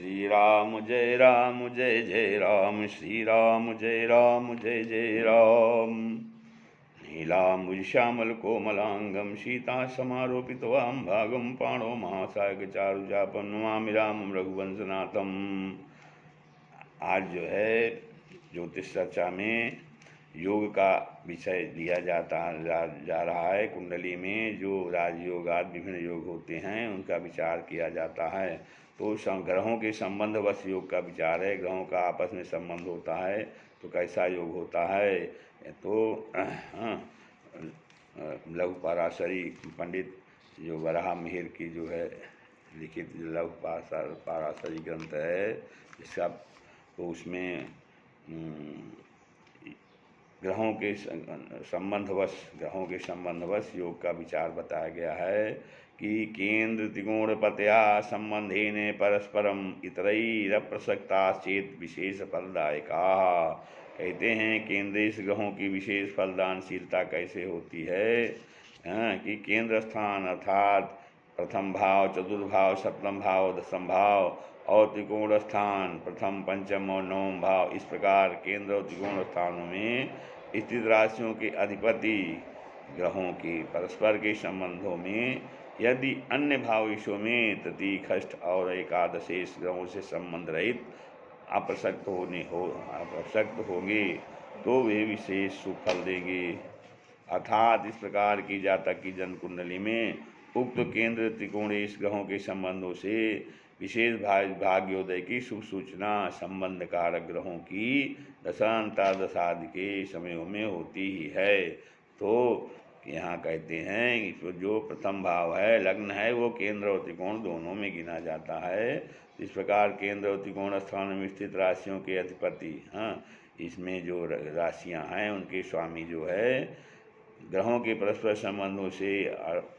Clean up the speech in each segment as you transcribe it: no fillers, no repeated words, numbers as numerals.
श्री राम जय जय राम, श्री राम जय जय राम। नीलाम्बुजश्यामल कोमलांगम सीता समारोपितवाम भागम पाणो महासागचारुचापम नमामि रामं रघुवंशनाथम। आज जो है ज्योतिष चर्चा में योग का विषय लिया जा रहा है। कुंडली में जो राजयोग आदि विभिन्न योग होते हैं उनका विचार किया जाता है। तो ग्रहों के संबंधवश योग का विचार है। ग्रहों का आपस में संबंध होता है तो कैसा योग होता है। तो लघु पराशरी पंडित जो वराह मिहिर की जो है लिखित लघु पराशरी ग्रंथ है इसका, तो उसमें ग्रहों के संबंधवश योग का विचार बताया गया है कि केंद्र त्रिकोणपतया संबंधेन परस्परम इतरैरप्रसक्ता चेत विशेष फलदायका। कहते हैं केंद्रीय ग्रहों की विशेष फलदानशीलता कैसे होती है कि केंद्र स्थान अर्थात प्रथम भाव, चतुर्भाव, सप्तम भाव, दसम भाव और त्रिकोण स्थान प्रथम, पंचम और नवम भाव, इस प्रकार केंद्र और त्रिकोण स्थानों में स्थित राशियों के अधिपति ग्रहों के परस्पर के संबंधों में यदि अन्य भावेशों में तृतीय, खष्ट और एकादशेष ग्रहों से संबंध रहित अप्रसक्त होंगे तो वे विशेष सुफल देंगे। अर्थात इस प्रकार की जातक की जन्म कुंडली में उक्त केंद्र त्रिकोणेश ग्रहों के संबंधों से विशेष भाग्योदय की शुभ सूचना संबंध कारक ग्रहों की दशांतरदशादि के समयों में होती ही है। तो यहाँ कहते हैं कि जो प्रथम भाव है, लग्न है, वो केंद्र और त्रिकोण दोनों में गिना जाता है। इस प्रकार केंद्र और त्रिकोण स्थान में स्थित राशियों के अधिपति, इसमें जो राशियाँ हैं उनके स्वामी जो है ग्रहों के परस्पर संबंधों से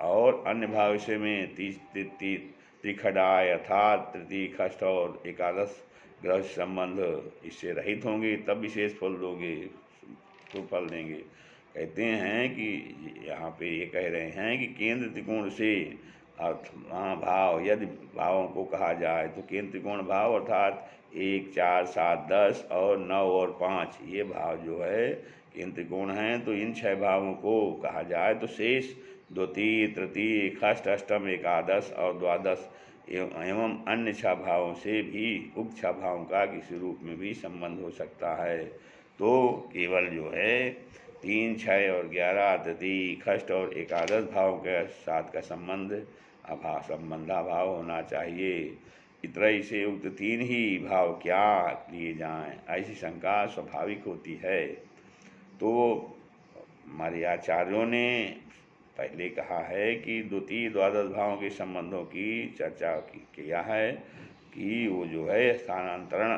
और अन्य भविष्य में त्रिखडाय अर्थात तृतीय, खष्ट और एकादश ग्रह संबंध इससे रहित होंगे तब विशेष फल दोगे, तो फल देंगे। कहते हैं कि यहाँ पे ये कह रहे हैं कि केंद्र त्रिकोण से अर्थ भाव, यदि भावों को कहा जाए तो केंद्र त्रिकोण भाव अर्थात 1, 4, 7, 10 और 9 और 5 ये भाव जो है केंद्र त्रिकोण हैं। तो इन 6 भावों को कहा जाए तो शेष द्वितीय, तृतीय, खष्ट, अष्टम, एकादश और द्वादश एवं अन्य 6 भावों से भी उक्त 6 भावों का किसी रूप में भी संबंध हो सकता है। तो केवल जो है 3, 6 और 11 तृतीय, खष्ट और एकादश भाव के साथ का संबंधाभाव होना चाहिए। इतरई से उक्त 3 ही भाव क्या लिए जाएं, ऐसी शंका स्वाभाविक होती है। तो हमारे आचार्यों ने पहले कहा है कि द्वितीय द्वादश भावों के संबंधों की चर्चा किया है कि वो जो है स्थानांतरण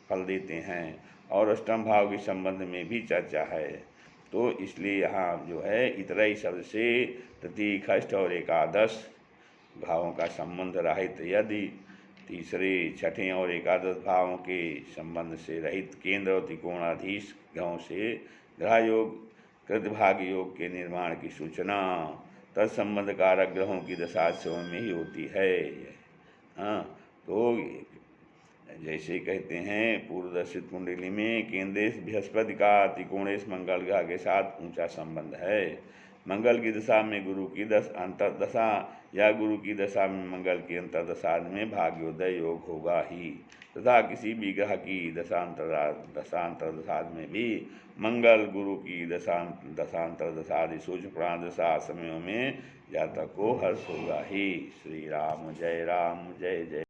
फल देते हैं और अष्टम भाव के संबंध में भी चर्चा है। तो इसलिए यहाँ जो है इतरई शब्द से तृतीय, खष्ट और एकादश भावों का संबंध रहित यदि तीसरे, छठे और एकादश भावों के संबंध से रहित केंद्र और त्रिकोणाधीश ग्रहों से ग्रह योग, कृतभाग योग के निर्माण की सूचना तत्संबंध कारक ग्रहों की दशादशों में ही होती है। तो जैसे कहते हैं पूर्वदर्शित कुंडली में केंद्रेश बृहस्पति का त्रिकोणेश मंगल ग्रह के साथ ऊंचा संबंध है। मंगल की दशा में गुरु की अंतर्दशा या गुरु की दशा में मंगल की अंतर्दशा में भाग्योदय योग होगा ही, तथा किसी भी ग्रह की दशांतरदशा में भी मंगल गुरु की दशांतरदशा सूक्ष्म प्राणदशा समयों में जातक को हर्ष होगा ही। श्री राम जय जय।